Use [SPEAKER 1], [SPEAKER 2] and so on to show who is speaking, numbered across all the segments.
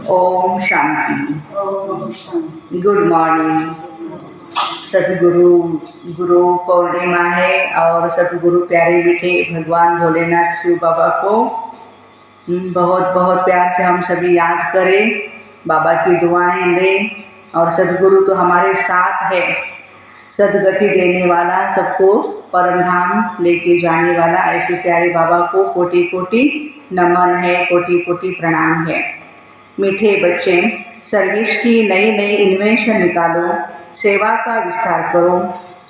[SPEAKER 1] Om Shanti.
[SPEAKER 2] Om Shanti.
[SPEAKER 1] Good morning. सतगुरु गुरु पौर्णिमा है और सतगुरु प्यारे मीठे भगवान भोलेनाथ शिव बाबा को बहुत बहुत प्यार से हम सभी याद करें, बाबा की दुआएं लें। और सतगुरु तो हमारे साथ है, सदगति देने वाला, सबको परम धाम लेके जाने वाला। ऐसे प्यारे बाबा को कोटि कोटि नमन है, कोटि कोटि प्रणाम है। मीठे बच्चे, सर्विस की नई नई इन्वेंशन निकालो, सेवा का विस्तार करो।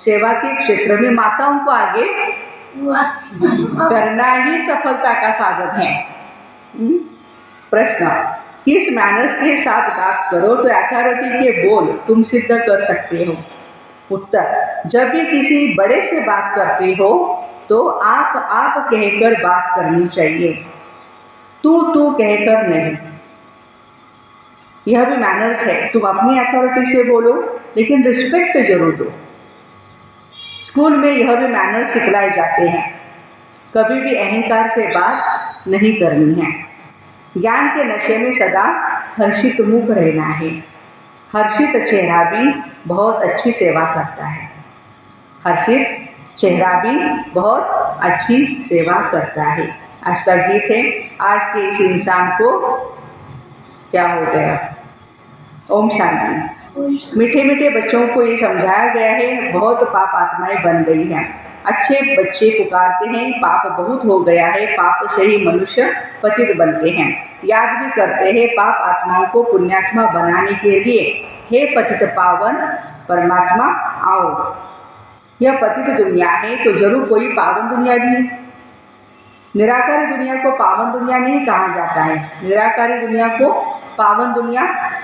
[SPEAKER 1] सेवा के क्षेत्र में माताओं को आगे करना ही सफलता का साधन है। प्रश्न, किस मैनर्स के साथ बात करो तो अथॉरिटी के बोल तुम सिद्ध कर सकते हो? उत्तर, जब भी किसी बड़े से बात करते हो तो आप कहकर बात करनी चाहिए, तू कहकर नहीं। यह भी मैनर्स है। तुम अपनी अथॉरिटी से बोलो लेकिन रिस्पेक्ट जरूर दो। स्कूल में यह भी मैनर्स सिखलाए जाते हैं। कभी भी अहंकार से बात नहीं करनी है। ज्ञान के नशे में सदा हर्षित मुख रहना है। हर्षित चेहरा भी बहुत अच्छी सेवा करता है। हर्षित चेहरा भी बहुत अच्छी सेवा करता है। आज का गीत है, आज के इस इंसान को क्या हो गया। ओम शांति। मीठे मीठे बच्चों को ये समझाया गया है, बहुत पाप आत्माएं बन गई हैं। अच्छे बच्चे पुकारते हैं, पाप बहुत हो गया है, पाप से ही मनुष्य पतित बनते हैं। याद भी करते हैं, पाप आत्माओं को पुण्यात्मा बनाने के लिए हे पतित पावन परमात्मा आओ। यह पतित दुनिया है तो जरूर कोई पावन दुनिया भी है। निराकारी दुनिया को पावन दुनिया नहीं कहा जाता है। निराकारी दुनिया को पावन दुनिया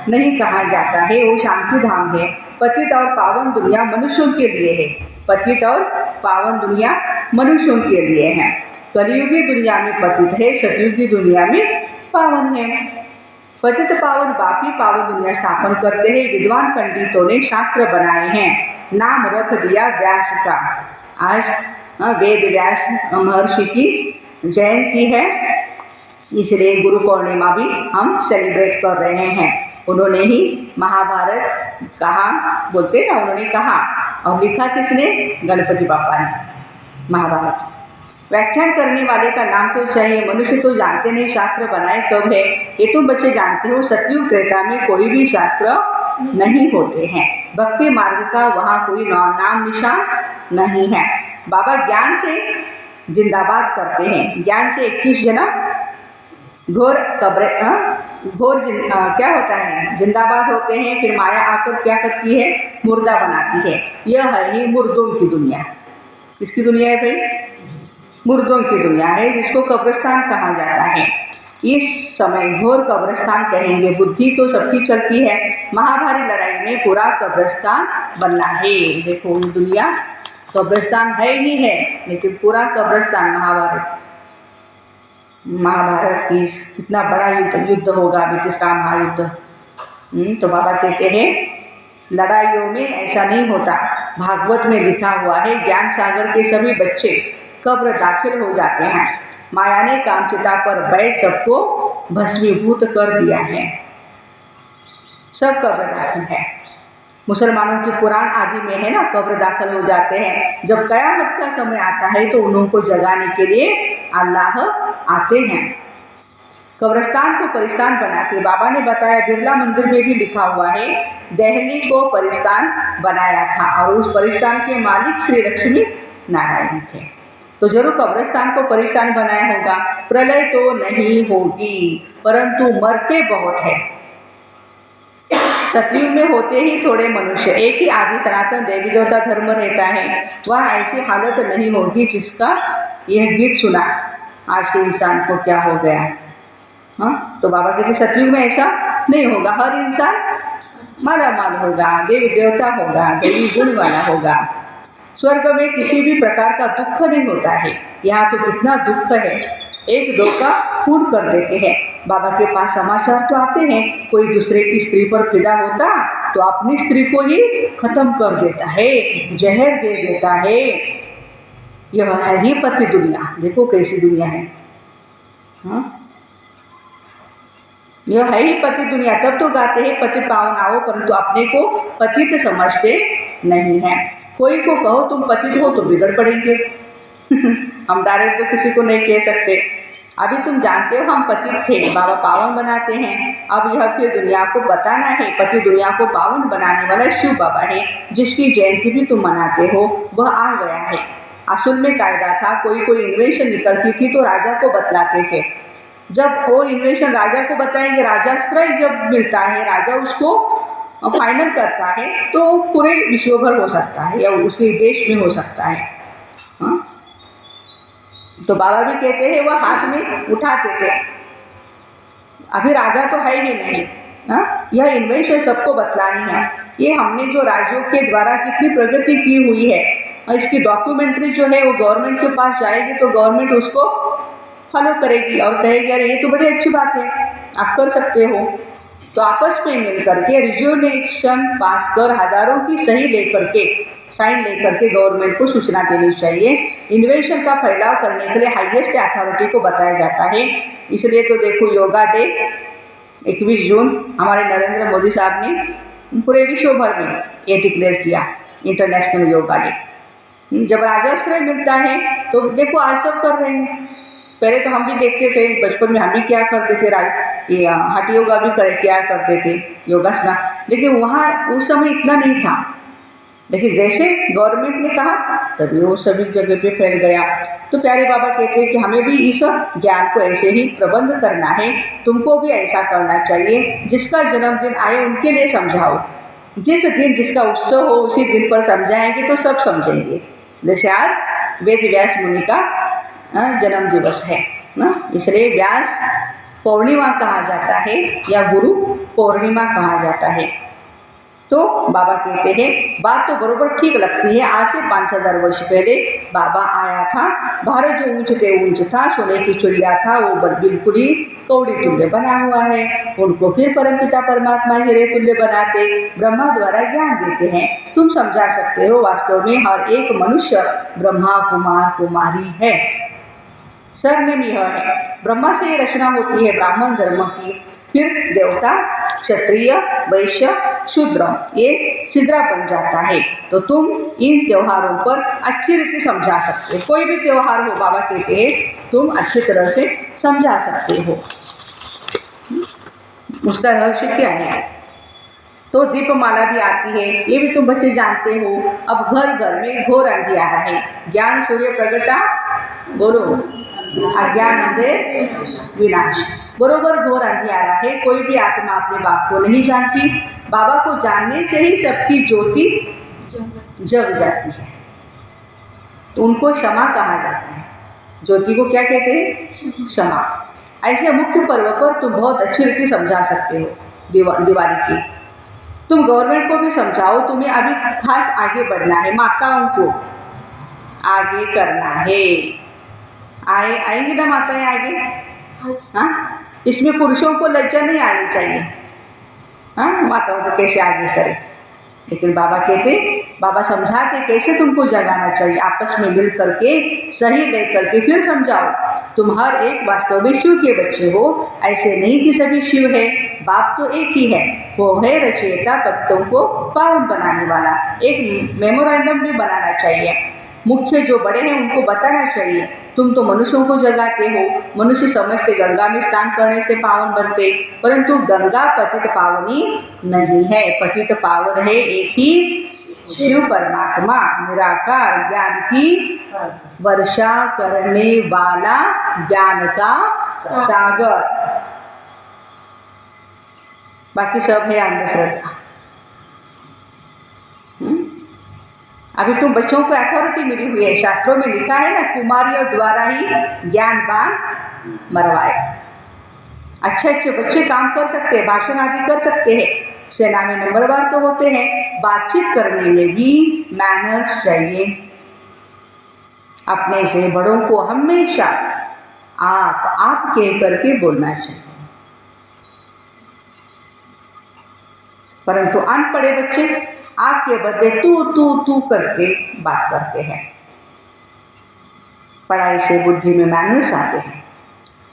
[SPEAKER 1] नहीं कहा जाता है, वो शांति धाम है। पतित और पावन दुनिया मनुष्यों के लिए है। पतित और पावन दुनिया मनुष्यों के लिए है। कलियुगी दुनिया में पतित है, सतयुगी दुनिया में पावन है। पतित पावन बापी पावन दुनिया स्थापन करते हैं। विद्वान पंडितों ने शास्त्र बनाए हैं, नाम रख दिया व्यास का। आज वेद व्यास महर्षि की जयंती है, इसलिए गुरु पूर्णिमा भी हम सेलिब्रेट कर रहे हैं। उन्होंने ही महाभारत कहा, बोलते ना, उन्होंने कहा और लिखा किसने? गणपति बापा ने महाभारत। व्याख्यान करने वाले का नाम तो चाहिए। मनुष्य तो जानते नहीं शास्त्र बनाए कब है। ये तुम बच्चे जानते हो, सतयुग त्रेता में कोई भी शास्त्र नहीं होते हैं। भक्ति मार्ग का वहाँ कोई नाम निशान नहीं है। बाबा ज्ञान से जिंदाबाद करते हैं। ज्ञान से 21 जन्म घोर कब्र क्या होता है, जिंदाबाद होते हैं। फिर माया आकर क्या करती है? मुर्दा बनाती है। यह है ही मुर्दों की दुनिया। किसकी दुनिया है भाई? मुर्दों की दुनिया है, जिसको कब्रिस्तान कहा जाता है। इस समय घोर कब्रिस्तान कहेंगे। बुद्धि तो सबकी चलती है, महाभारी लड़ाई में पूरा कब्रिस्तान बनना है। देखो ये दुनिया कब्रिस्तान है ही है, लेकिन पूरा कब्रिस्तान महाभारत की कितना बड़ा युद्ध होगा, अभी तीसरा महायुद्ध। तो बाबा कहते हैं लड़ाइयों में ऐसा नहीं होता। भागवत में लिखा हुआ है, ज्ञान सागर के सभी बच्चे कब्र दाखिल हो जाते हैं। माया ने कामचिता पर बैठ सबको भस्मीभूत कर दिया है। सब कब्र दाखिल है। मुसलमानों के कुरान आदि में है ना, कब्र दाखिल हो जाते हैं। जब कयामत का समय आता है तो उनको जगाने के लिए अल्लाह आते हैं। कब्रिस्तान को परिस्तान बनाते। बाबा ने बताया, बिरला मंदिर में भी लिखा हुआ है, दिल्ली को परिस्तान बनाया था और उस परिस्तान के मालिक श्री लक्ष्मी नारायण थे। तो जरूर कब्रिस्तान को परिस्तान बनाया होगा। प्रलय तो नहीं होगी, परंतु मरते बहुत है। सतयुग में होते ही थोड़े मनुष्य, एक ही आदि सनातन देवी देवता धर्म रहता है। वह ऐसी हालत नहीं होगी जिसका यह गीत सुना। आज के इंसान को क्या हो गया। हाँ, तो बाबा कहते सतयुग में ऐसा नहीं होगा। हर इंसान मालामाल होगा, देवी देवता होगा, देवी गुण वाला होगा। स्वर्ग में किसी भी प्रकार का दुख नहीं होता है। यहाँ तो कितना दुख है, एक दो का खून कर देते हैं। बाबा के पास समाचार तो आते हैं, कोई दूसरे की स्त्री पर फिदा होता तो अपनी स्त्री को ही खत्म कर देता है, जहर दे देता है। यह है ही पति दुनिया। देखो कैसी दुनिया है। हाँ, यह है ही पति दुनिया, तब तो गाते हैं पति पावन आओ, परंतु अपने को पतित समझते नहीं है। कोई को कहो तुम पतित हो तो बिगड़ पड़ेंगे हम डायरेक्ट तो किसी को नहीं कह सकते। अभी तुम जानते हो हम पतित थे, बाबा पावन बनाते हैं। अब यह फिर दुनिया को बताना है, पति दुनिया को पावन बनाने वाला शिव बाबा है, जिसकी जयंती भी तुम मनाते हो, वह आ गया है। असल में कायदा था, कोई कोई इन्वेंशन निकलती थी तो राजा को बतलाते थे। जब वो इन्वेंशन राजा को बताएंगे, राजाश्रय जब मिलता है, राजा उसको फाइनल करता है, तो पूरे विश्व भर हो सकता है या उसके देश में हो सकता है। हाँ? तो बाबा भी कहते हैं वह हाथ में उठाते थे। अभी राजा तो है ही नहीं। हाँ? यह इन्वेंशन सबको बतलानी है। ये हमने जो राज्यों के द्वारा कितनी प्रगति की हुई है, इसकी डॉक्यूमेंट्री जो है वो गवर्नमेंट के पास जाएगी तो गवर्नमेंट उसको फॉलो करेगी और कहेगी अरे ये तो बड़ी अच्छी बात है, आप कर सकते हो। तो आपस में मिल करके रिजोल्यूशन पास कर हजारों की सही लेकर के, साइन लेकर के गवर्नमेंट को सूचना देनी चाहिए। इन्वेंशन का फैलाव करने के लिए हाईएस्ट अथॉरिटी को बताया जाता है। इसलिए तो देखो योगा डे 21 जून हमारे नरेंद्र मोदी साहब ने पूरे विश्व भर में ये डिक्लेयर किया, इंटरनेशनल योगा डे। जब राजश्रय मिलता है तो देखो आज सब कर रहे हैं। पहले तो हम भी देखते थे, बचपन में हम भी क्या करते थे, ये हठ योगा भी किया करते थे, योगासना, लेकिन वहाँ उस समय इतना नहीं था। लेकिन जैसे गवर्नमेंट ने कहा तभी वो सभी जगह पे फैल गया। तो प्यारे बाबा कहते हैं कि हमें भी इस ज्ञान को ऐसे ही प्रबंध करना है, तुमको भी ऐसा करना चाहिए। जिसका जन्मदिन आए उनके लिए समझाओ, जिस दिन जिसका उत्सव हो उसी दिन पर समझाएंगे तो सब समझेंगे। जैसे आज वेद व्यास मुनि का जन्म दिवस है ना, इसलिए व्यास पूर्णिमा कहा जाता है या गुरु पूर्णिमा कहा जाता है। तो बाबा कहते हैं बात तो बरोबर ठीक लगती है। आज से 5000 वर्ष पहले बाबा आया था, भारत जो ऊंचते ऊंच था, सोने की चिड़िया था, वो बिल्कुल ही कौड़ी तुल्य बना हुआ है। उनको फिर परमपिता परमात्मा हीरे तुल्य बनाते, ब्रह्मा द्वारा ज्ञान देते हैं। तुम समझा सकते हो वास्तव में हर एक मनुष्य ब्रह्मा कुमार कुमारी है। सरनेम यह है, ब्रह्मा से ये रचना होती है ब्राह्मण धर्म की, फिर देवता, क्षत्रिय, वैश्य, शूद्र, ये सिद्रा बन जाता है। तो तुम इन त्योहारों पर अच्छी रीति समझा सकते हो। कोई भी त्योहार हो, बाबा कहते हैं तुम अच्छी तरह से समझा सकते हो। उसका रहस्य क्या है? तो दीपमाला भी आती है, ये भी तुम बच्चे जानते हो। अब घर घर में घोर अंधियारा है, ज्ञान सूर्य प्रगटा, बोलो, अज्ञान अंधेर विनाश, बरोबर घोर अंधियारा है। कोई भी आत्मा अपने बाप को नहीं जानती। बाबा को जानने से ही सबकी ज्योति जग जाती है। तो उनको क्षमा कहा जाता है। ज्योति को क्या कहते हैं? क्षमा। ऐसे मुख्य पर्व पर तुम बहुत अच्छी रीति समझा सकते हो। दिवाली की तुम गवर्नमेंट को भी समझाओ, तुम्हें अभी खास आगे बढ़ना है, माताओं को आगे करना है। आएंगी ना माताएं आगे? हाँ, इसमें पुरुषों को लज्जा नहीं आनी चाहिए। हाँ, माताओं को कैसे आगे करें। लेकिन बाबा कहते, बाबा समझाते कैसे तुमको जगाना चाहिए। आपस में मिल करके सही ले करके फिर समझाओ। तुम हर एक वास्तव में शिव के बच्चे हो। ऐसे नहीं कि सभी शिव है, बाप तो एक ही है, वो है रचयिता, पतितों को पावन बनाने वाला। एक मेमोरेंडम भी बनाना चाहिए। मुख्य जो बड़े हैं उनको बताना चाहिए, तुम तो मनुष्यों को जगाते हो। मनुष्य समझते गंगा में स्नान करने से पावन बनते, परंतु गंगा पतित पावनी नहीं है। पतित पावन है एक ही शिव परमात्मा, निराकार, ज्ञान की वर्षा करने वाला, ज्ञान का सागर। बाकी सब है अंधश्रद्धा। अभी तुम बच्चों को अथॉरिटी मिली हुई है, शास्त्रों में लिखा है ना, कुमारियों द्वारा ही ज्ञानवान मरवाए। अच्छे अच्छे बच्चे काम कर सकते हैं, भाषण आदि कर सकते हैं, सेना में नंबरवार तो होते हैं। बातचीत करने में भी मैनर्स चाहिए। अपने से बड़ों को हमेशा आप कह करके बोलना चाहिए। परंतु अनपढ़े बच्चे आपके बदले तू करके बात करते हैं। पढ़ाई से बुद्धि में मैनर्स आते हैं।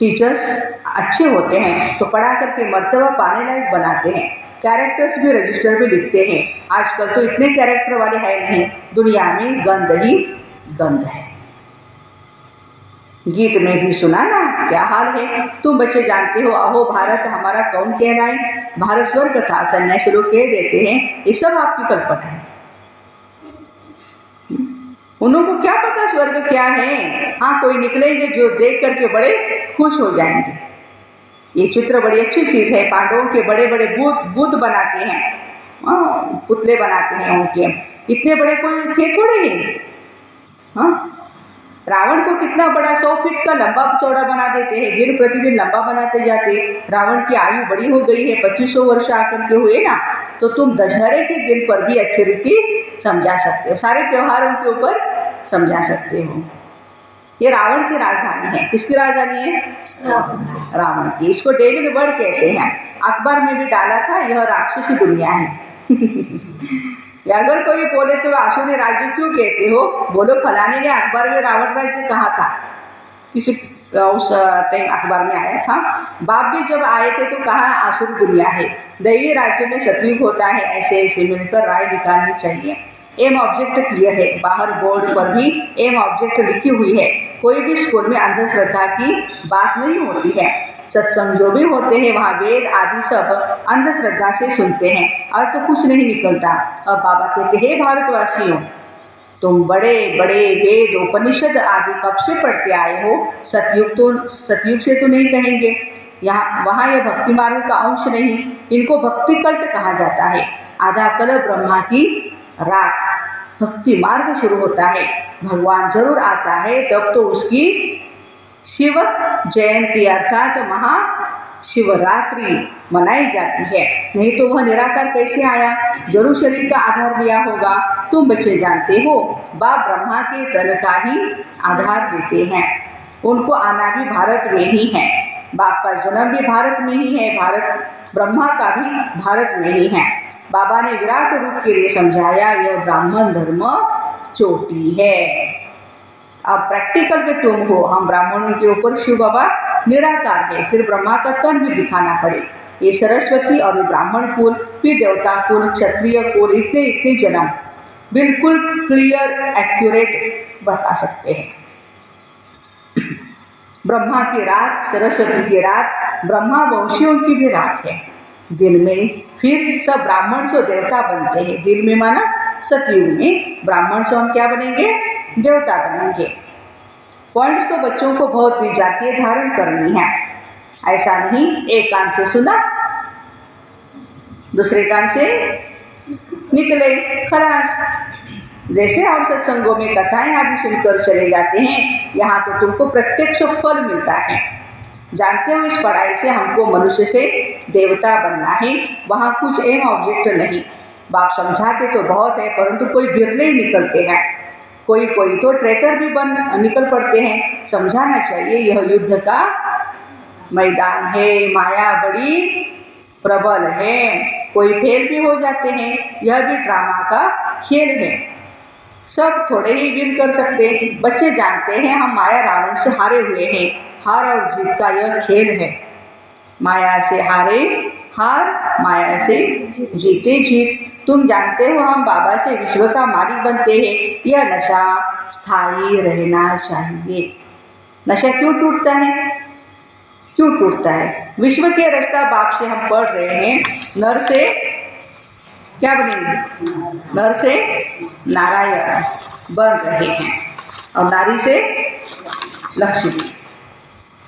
[SPEAKER 1] टीचर्स अच्छे होते हैं तो पढ़ा करके मर्तबा पाने लायक बनाते हैं, कैरेक्टर्स भी रजिस्टर में लिखते हैं। आजकल तो इतने कैरेक्टर वाले है नहीं, दुनिया में गंद ही गंद है। गीत में भी सुना ना क्या हाल है। तुम बच्चे जानते हो, अहो भारत हमारा कौन कह रहा है, भारत स्वर्ग था सन्यासी लोग कह देते हैं, ये सब आपकी कल्पना है। उनको क्या पता स्वर्ग क्या है। हाँ, कोई निकलेंगे जो देख करके बड़े खुश हो जाएंगे। ये चित्र बड़ी अच्छी चीज़ है। पांडवों के बड़े बड़े बुत बनाते हैं, पुतले बनाते हैं उनके, इतने बड़े कोई थे थोड़े ही। हाँ, रावण को कितना बड़ा 100 फीट का लंबा चौड़ा बना देते हैं, दिन प्रतिदिन लंबा बनाते जाते। रावण की आयु बड़ी हो गई है, 2500 वर्ष आकर के हुए ना, तो तुम दशहरे के दिन पर भी अच्छी रीति समझा सकते हो, सारे त्योहारों के ऊपर समझा सकते हो। ये रावण की राजधानी है। किसकी राजधानी है? रावण की। इसको डेविल वर्ड कहते हैं। अखबार में भी डाला था, यह राक्षसी दुनिया है। या अगर कोई बोले तो आसुरी राज्य क्यों कहते हो, बोलो फलाने ने अखबार में रावण राज्य कहा था, किसी उस टाइम अखबार में आया था। बाप भी जब आए थे तो कहा आसुरी दुनिया है, दैवी राज्य में सतयुग होता है, ऐसे ऐसे मिलकर राय निकालनी चाहिए। एम ऑब्जेक्ट क्लियर है, बाहर बोर्ड पर भी एम ऑब्जेक्ट लिखी हुई है। कोई भी स्कूल में अंधश्रद्धा की बात नहीं होती है। सत्संग जो भी होते हैं वहाँ वेद आदि सब अंधश्रद्धा से सुनते हैं और तो कुछ नहीं निकलता। अब बाबा कहते हैं भारतवासियों, तुम बड़े बड़े वेद उपनिषद आदि कब से पढ़ते आए हो, सतयुग से तो नहीं कहेंगे। यहाँ वहाँ यह भक्ति मार्ग का अंश नहीं, इनको भक्ति कल्ट कहा जाता है। आधा कल ब्रह्मा की रात भक्ति मार्ग शुरू होता है। भगवान जरूर आता है, तब तो उसकी शिव जयंती अर्थात महाशिवरात्रि मनाई जाती है, नहीं तो वह निराकार कैसे आया, जरूर शरीर का आधार लिया होगा। तुम बच्चे जानते हो, बाप ब्रह्मा के तन का ही आधार लेते हैं, उनको आना भी भारत में ही है, बाप का जन्म भी भारत में ही है, भारत ब्रह्मा का भी भारत में ही है। बाबा ने विराट रूप के लिए समझाया, यह ब्राह्मण धर्म चोटी है। अब प्रैक्टिकल में तुम हो, हम ब्राह्मणों के ऊपर शिव बाबा निराकार है, फिर ब्रह्मा का तन भी दिखाना पड़े। ये सरस्वती और ये ब्राह्मण कुल, फिर देवता कुल, क्षत्रिय कुल, इतने इतने जन्म बिल्कुल क्लियर एक्यूरेट बता सकते हैं। ब्रह्मा की रात, सरस्वती की रात, ब्रह्मा वंशियों की भी रात है। दिन में फिर सब ब्राह्मण सो देवता बनते हैं। दिन में माना सतयुग में ब्राह्मण सो हम क्या बनेंगे, देवता बनेंगे। पॉइंट्स तो बच्चों को बहुत दी जाती है, धारण करनी है। ऐसा नहीं एक कान से सुना दूसरे कान से निकले खलास। जैसे आप सत्संगों में कथाएं आदि सुनकर चले जाते हैं, यहाँ तो तुमको प्रत्यक्ष फल मिलता है। जानते हो, इस पढ़ाई से हमको मनुष्य से देवता बनना है, वहाँ कुछ एम ऑब्जेक्ट नहीं। बाप समझाते तो बहुत है, परंतु कोई बिरले ही निकलते हैं, कोई कोई तो ट्रेटर भी बन निकल पड़ते हैं। समझाना चाहिए यह युद्ध का मैदान है, माया बड़ी प्रबल है, कोई फेल भी हो जाते हैं, यह भी ड्रामा का खेल है, सब थोड़े ही विन कर सकते। बच्चे जानते हैं हम माया रावण से हारे हुए हैं, हार और जीत का यह खेल है। माया से हारे हार, माया से जीते जीत। तुम जानते हो हम बाबा से विश्व का मालिक बनते हैं, यह नशा स्थायी रहना चाहिए। नशा क्यों टूटता है, क्यों टूटता है? विश्व के रास्ता बाप से हम पढ़ रहे हैं, नर से क्या बनेंगे, नर से नारायण बन रहे हैं और नारी से लक्ष्मी।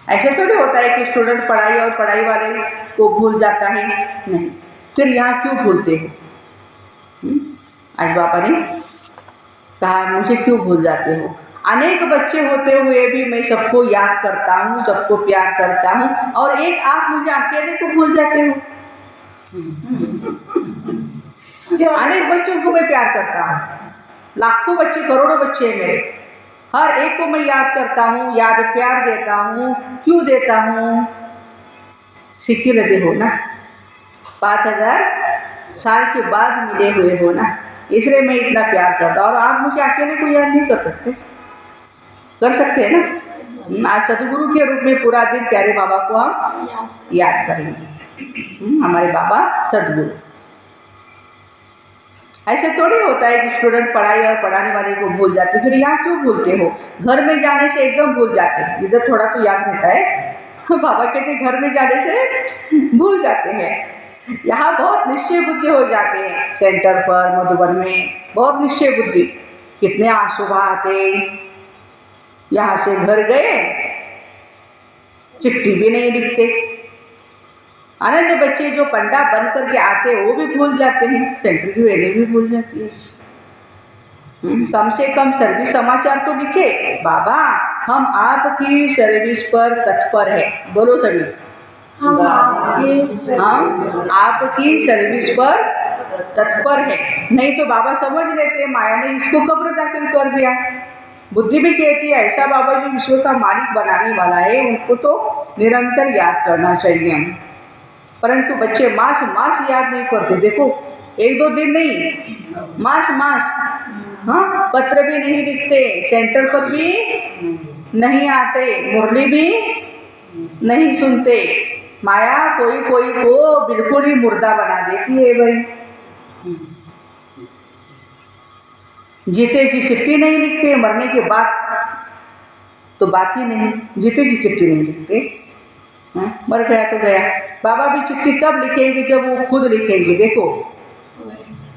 [SPEAKER 1] ऐसे थोड़ी होता है कि स्टूडेंट पढ़ाई और पढ़ाई वाले को भूल जाता है, नहीं। फिर यहाँ क्यों भूलते हो? आज बाबा ने कहा मुझे क्यों भूल जाते हो? अनेक बच्चे होते हुए भी मैं सबको याद करता हूँ, सबको प्यार करता हूँ, और एक आप मुझे अकेले को भूल जाते हो। अनेक बच्चों को मैं प्यार करता हूँ, लाखों बच्चे, करोड़ों बच्चे हैं मेरे, हर एक को मैं याद करता हूँ, याद प्यार देता हूँ। क्यों देता हूँ? सिक्के लगे हो ना, 5000 साल के बाद मिले हुए हो ना, इसलिए मैं इतना प्यार करता हूँ। और आप मुझे अकेले को याद नहीं कर सकते, कर सकते हैं ना। आज सदगुरु के रूप में पूरा दिन प्यारे बाबा को हम याद करेंगे। हमारे बाबा सदगुरु। ऐसे थोड़ी होता है कि स्टूडेंट पढ़ाई और पढ़ाने वाले को भूल जाते, फिर यहाँ क्यों भूलते हो? घर में जाने से एकदम भूल जाते हैं, इधर थोड़ा तो याद रहता है। बाबा कहते घर में जाने से भूल जाते हैं। यहाँ बहुत निश्चय बुद्धि हो जाते हैं। सेंटर पर मधुबन में बहुत निश्चय बुद्धि, कितने आंसू बहाते, यहाँ से घर गए चिट्ठी भी नहीं लिखते। अनन्य बच्चे जो पंडा बन करके आते वो भी भूल जाते हैं, सेंटर की वेले भी भूल जाती है। कम से कम सर्विस समाचार तो लिखे, बाबा हम आपकी सर्विस पर तत्पर है। बोलो सभी, हम आपकी सर्विस पर तत्पर है। नहीं तो बाबा समझ लेते माया ने इसको कब्र दाखिल कर दिया। बुद्धि भी कहती है ऐसा बाबा जो विश्व का मालिक बनाने वाला है उनको तो निरंतर याद करना चाहिए। परंतु बच्चे मास याद नहीं करते। देखो 1-2 दिन नहीं, मास हाँ, पत्र भी नहीं लिखते, सेंटर पर भी नहीं आते, मुरली भी नहीं सुनते। माया कोई को बिल्कुल ही मुर्दा बना देती है भाई। जीते जी चिट्ठी नहीं लिखते, मरने के बाद तो बात ही नहीं, जीते जी चिट्ठी नहीं लिखते। मर गया तो गया। बाबा भी चिट्ठी कब लिखेंगे? जब वो खुद लिखेंगे। देखो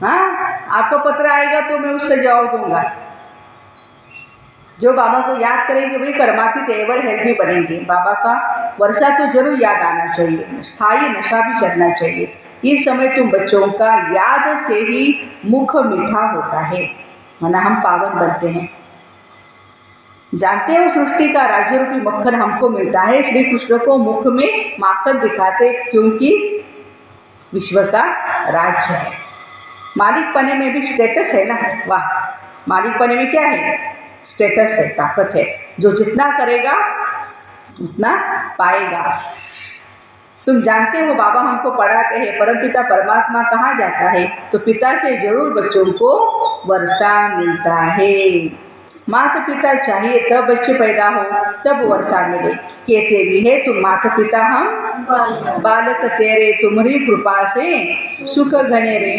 [SPEAKER 1] आपको पत्र आएगा तो मैं उसका जवाब दूंगा। जो बाबा को याद करेंगे वही कर्मातीत एवर हेल्दी बनेंगे। बाबा का वर्षा तो जरूर याद आना चाहिए, स्थायी नशा भी चढ़ना चाहिए। इस समय तुम बच्चों का याद से ही मुख मीठा होता है, वरना हम पावन बनते हैं। जानते हो सृष्टि का राज्य रूपी मक्खन हमको मिलता है। श्री कृष्ण को मुख में माखन दिखाते क्योंकि विश्व का राज्य है। मालिक पने में भी स्टेटस है ना। वाह, मालिक पने में क्या है? स्टेटस है, ताकत है। जो जितना करेगा उतना पाएगा। तुम जानते हो बाबा हमको पढ़ाते हैं परमपिता परमात्मा कहाँ जाता है? तो पिता से जरूर बच्चों को वर्षा मिलता है। माता पिता चाहिए तब बच्चे पैदा हो, तब वर्षा मिले। कहते भी है तुम माता पिता हम बालक तेरे, तुम्हारी कृपा से सुख घने रे।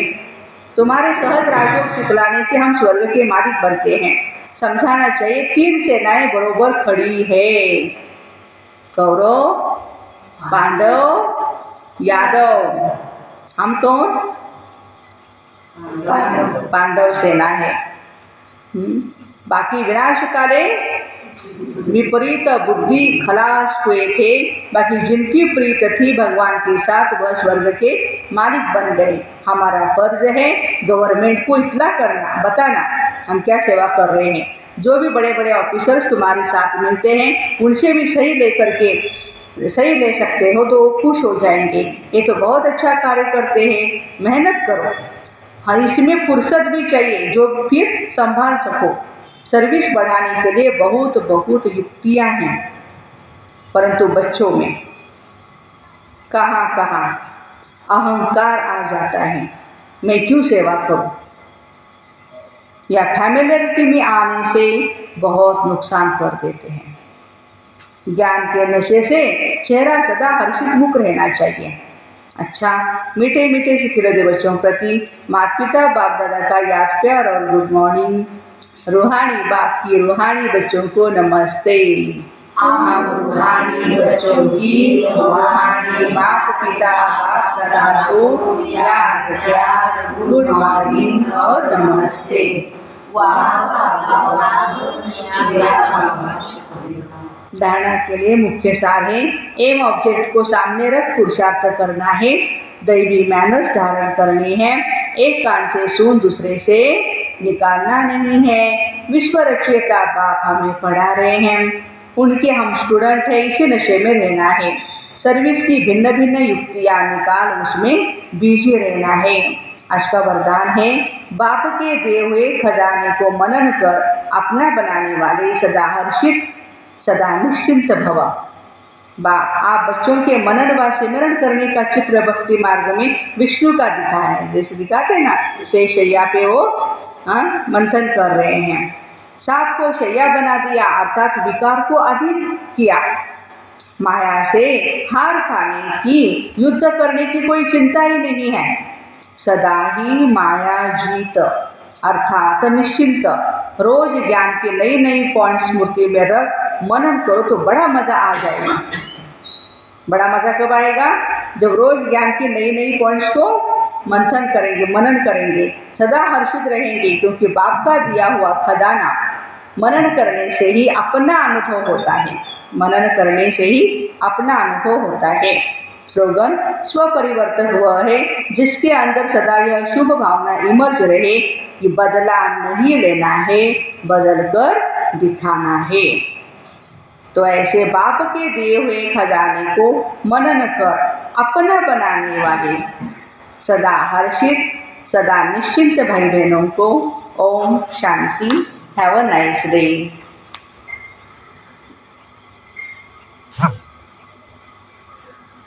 [SPEAKER 1] तुम्हारे सहज राजयोग सिखलाने से हम स्वर्ग के मालिक बनते हैं। समझाना चाहिए 3 सेनाएं बरोबर खड़ी है, कौरव, पांडव, यादव। हम कौन? पांडव सेना है। बाकी विनाश काले विपरीत बुद्धि खलास हुए थे। बाकी जिनकी प्रीत थी भगवान के साथ वह स्वर्ग के मालिक बन गए। हमारा फर्ज है गवर्नमेंट को इतना करना, बताना हम क्या सेवा कर रहे हैं। जो भी बड़े बड़े ऑफिसर्स तुम्हारे साथ मिलते हैं उनसे भी सही ले सकते हो तो वो खुश हो जाएंगे। ये तो बहुत अच्छा कार्य करते हैं, मेहनत करो। हाँ, इसमें फुर्सत भी चाहिए जो फिर संभाल सको। सर्विस बढ़ाने के लिए बहुत युक्तियां हैं, परंतु बच्चों में कहाँ अहंकार आ जाता है, मैं क्यों सेवा करूं, या फैमिलियरिटी में आने से बहुत नुकसान कर देते हैं। ज्ञान के नशे से चेहरा सदा हर्षित मुख रहना चाहिए। अच्छा, मीठे मीठे से खिलते बच्चों प्रति माता पिता बाप दादा का याद प्यार और गुड मॉर्निंग। रूहानी बाप की रूहानी बच्चों को नमस्ते। हम रूहानी बच्चों की रूहानी माता पिता बाप दादा को याद प्यार गुड मॉर्निंग और नमस्ते। धारणा के लिए मुख्य सार है, एम ऑब्जेक्ट को सामने रख पुरुषार्थ करना है, दैवी मैनर्स धारण करनी है, एक कान से सुन दूसरे से निकालना नहीं है। विश्व रचयिता बाप हमें पढ़ा रहे हैं, उनके हम स्टूडेंट हैं, इसी नशे में रहना है। सर्विस की भिन्न भिन्न युक्तियाँ निकाल उसमें बिजी रहना है। आज का वरदान है, बाप के दिए हुए खजाने को मनन कर अपना बनाने वाले सदा हर्षित सदा निश्चिंत भव। आप बच्चों के मनन व सिमरण करने का चित्र भक्ति मार्ग में विष्णु का दिखाना है। जैसे दिखाते ना शेषैया पे वो मंथन कर रहे हैं। सांप को शैया बना दिया अर्थात विकार को अधीन किया। माया से हार खाने की, युद्ध करने की कोई चिंता ही नहीं है। सदा ही माया जीत अर्थात निश्चिंत। रोज ज्ञान के नई नई पॉइंट स्मृति में रख मनन करो तो बड़ा मजा आ जाएगा। बड़ा मजा कब आएगा? जब रोज ज्ञान की नई नई पॉइंट्स को मंथन करेंगे, मनन करेंगे, सदा हर्षित रहेंगे, क्योंकि बाप का दिया हुआ खजाना मनन करने से ही अपना अनुभव होता है। मनन करने से ही अपना अनुभव होता है। स्लोगन स्वपरिवर्तक वह है जिसके अंदर सदा यह शुभ भावना इमर्ज रहे कि बदला नहीं लेना है, बदल कर दिखाना है। तो ऐसे बाप के दिए हुए खजाने को मनन कर अपना बनाने वाले सदा हर्षित, सदा निश्चिंत भाई बहनों को ओम शांति। Have a nice day.